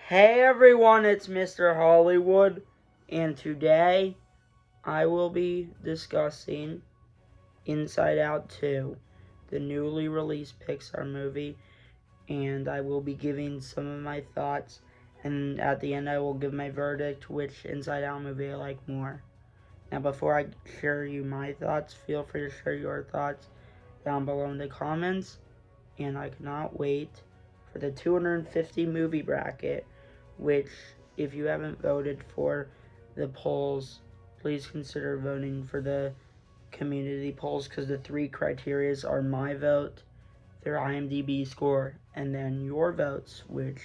Hey everyone, it's Mr. Hollywood, and today I will be discussing Inside Out 2, the newly released Pixar movie, and I will be giving some of my thoughts, and at the end I will give my verdict which Inside Out movie I like more. Now before I share you my thoughts, feel free to share your thoughts down below in the comments, and I cannot wait for the 250 movie bracket, which, if you haven't voted for the polls, please consider voting for the community polls, because the three criterias are my vote, their IMDb score, and then your votes, which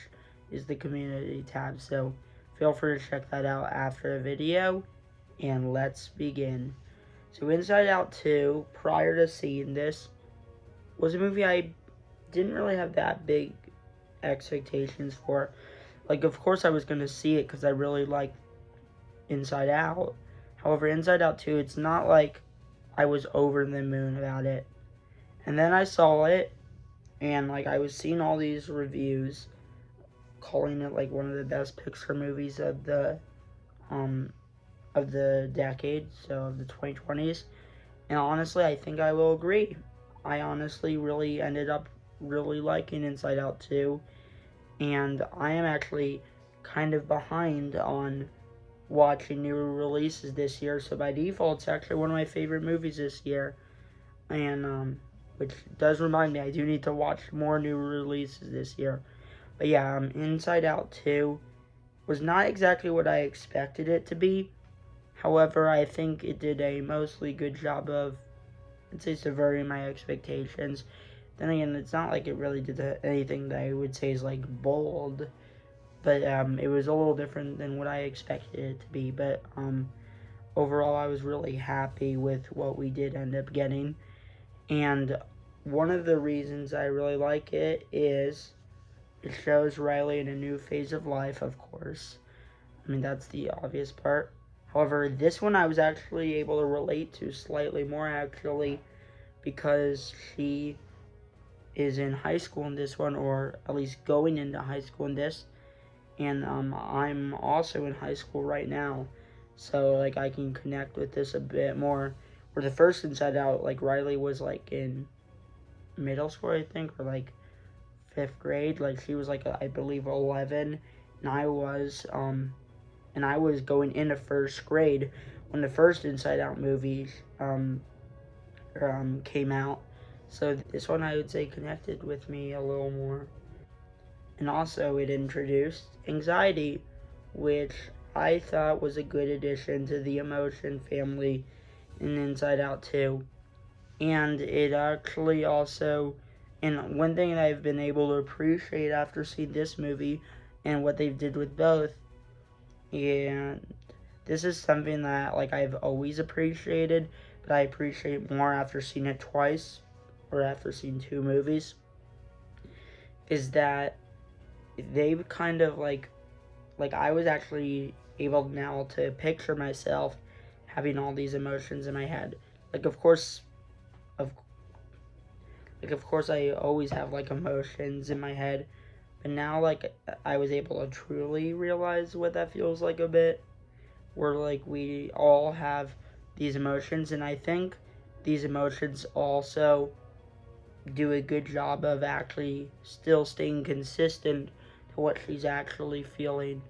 is the community tab. So feel free to check that out after the video, and let's begin. So Inside Out 2, prior to seeing this, was a movie I didn't really have that big expectations for. Like, of course I was going to see it because I really like Inside Out. However, Inside Out 2, it's not like I was over the moon about it. And then I saw it, and, like, I was seeing all these reviews calling it, like, one of the best Pixar movies of the decade, so of the 2020s. And honestly, I think I will agree. I honestly really ended up really liking Inside Out 2, and I am actually kind of behind on watching new releases this year, so by default it's actually one of my favorite movies this year. And which does remind me I do need to watch more new releases this year. But yeah, Inside Out 2 was not exactly what I expected it to be. However, I think it did a mostly good job of, I'd say, subverting my expectations. Then again, it's not like it really did anything that I would say is like bold, but it was a little different than what I expected it to be. But overall, I was really happy with what we did end up getting. And one of the reasons I really like it is it shows Riley in a new phase of life, of course. I mean, that's the obvious part. However, this one I was actually able to relate to slightly more, actually, because she is in high school in this one, or at least going into high school in this. And I'm also in high school right now, so like I can connect with this a bit more. Where the first Inside Out, like Riley was like in middle school, I think, or like fifth grade. Like she was like I believe 11, and I was going into first grade when the first Inside Out movie came out. So this one I would say connected with me a little more. And also it introduced anxiety, which I thought was a good addition to the emotion family in Inside Out 2. And it actually also, and one thing that I've been able to appreciate after seeing this movie and what they did with both, and this is something that like I've always appreciated, but I appreciate more after seeing it twice, or after seeing two movies, is that they've kind of like I was actually able now to picture myself having all these emotions in my head. Like of of course I always have like emotions in my head, but now like I was able to truly realize what that feels like a bit, where like we all have these emotions, and I think these emotions also do a good job of actually still staying consistent to what she's actually feeling.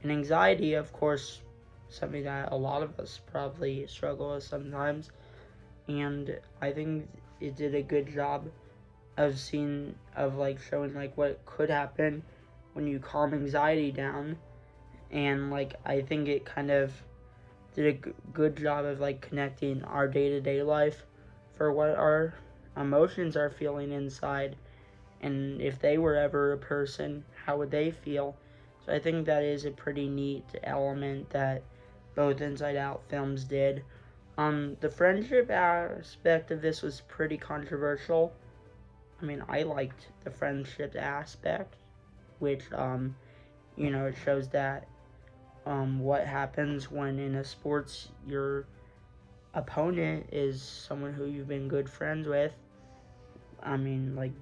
And anxiety, of course, something that a lot of us probably struggle with sometimes. And I think it did a good job of like showing like what could happen when you calm anxiety down. And like I think it kind of did a good job of like connecting our day-to-day life for what our emotions are feeling inside, and if they were ever a person, how would they feel. So I think that is a pretty neat element that both Inside Out films did. The friendship aspect of this was pretty controversial. I mean, I liked the friendship aspect, which it shows that what happens when in a sports your opponent is someone who you've been good friends with. I mean, like,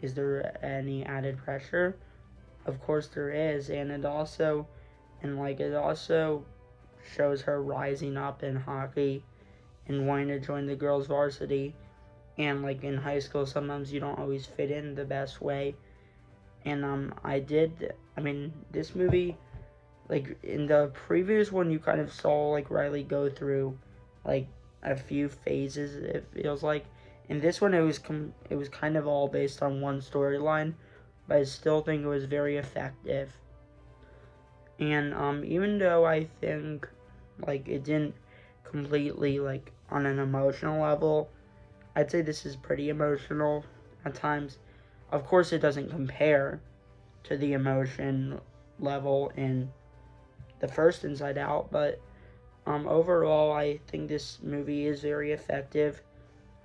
is there any added pressure? of course there is, and it also shows her rising up in hockey and wanting to join the girls varsity. And like in high school, sometimes you don't always fit in the best way. And this movie, like in the previous one, you kind of saw like Riley go through like a few phases. It feels like in this one, it was kind of all based on one storyline, but I still think it was very effective. And even though I think like it didn't completely like on an emotional level, I'd say this is pretty emotional at times. Of course, it doesn't compare to the emotion level in the first Inside Out, but overall, I think this movie is very effective.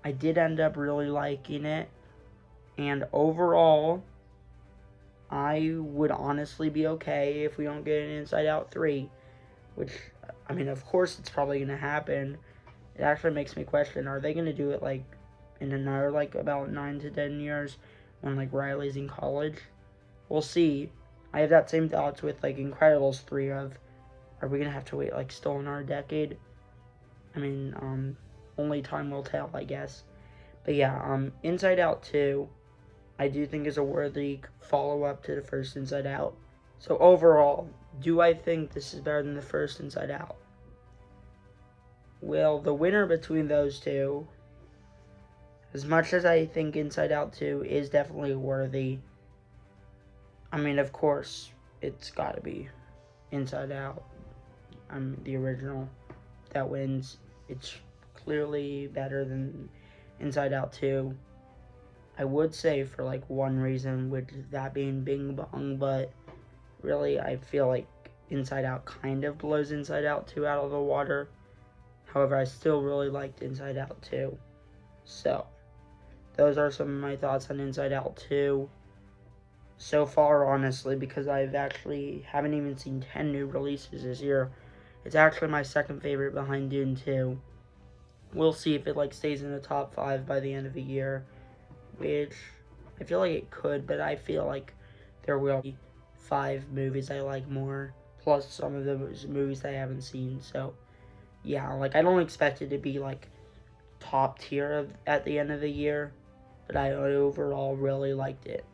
I did end up really liking it, and overall, I would honestly be okay if we don't get an Inside Out 3, which, I mean, of course it's probably going to happen. It actually makes me question, are they going to do it, like, in another, like, about 9 to 10 years when, like, Riley's in college? We'll see. I have that same thoughts with, like, Incredibles 3 of, are we going to have to wait, like, still another decade? I mean, only time will tell, I guess. But yeah, Inside Out 2, I do think is a worthy follow-up to the first Inside Out. So overall, do I think this is better than the first Inside Out? Well, the winner between those two, as much as I think Inside Out 2 is definitely worthy, I mean, of course, it's got to be Inside Out. The original that wins. It's clearly better than Inside Out 2. I would say for like one reason, which is that being Bing Bong, but really I feel like Inside Out kind of blows Inside Out 2 out of the water. However, I still really liked Inside Out 2. So, those are some of my thoughts on Inside Out 2 so far, honestly, because I've actually haven't even seen 10 new releases this year. It's actually my second favorite behind Dune 2. We'll see if it like stays in the top 5 by the end of the year, which I feel like it could, but I feel like there will be 5 movies I like more, plus some of those movies I haven't seen. So yeah, like I don't expect it to be like top tier at the end of the year, but I overall really liked it.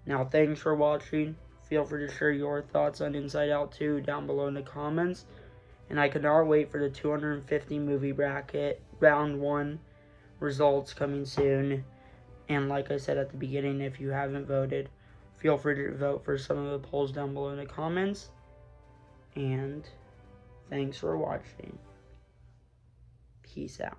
Now, thanks for watching. Feel free to share your thoughts on Inside Out 2 down below in the comments. And I cannot wait for the 250 movie bracket round 1 results coming soon. And like I said at the beginning, if you haven't voted, feel free to vote for some of the polls down below in the comments. And thanks for watching. Peace out.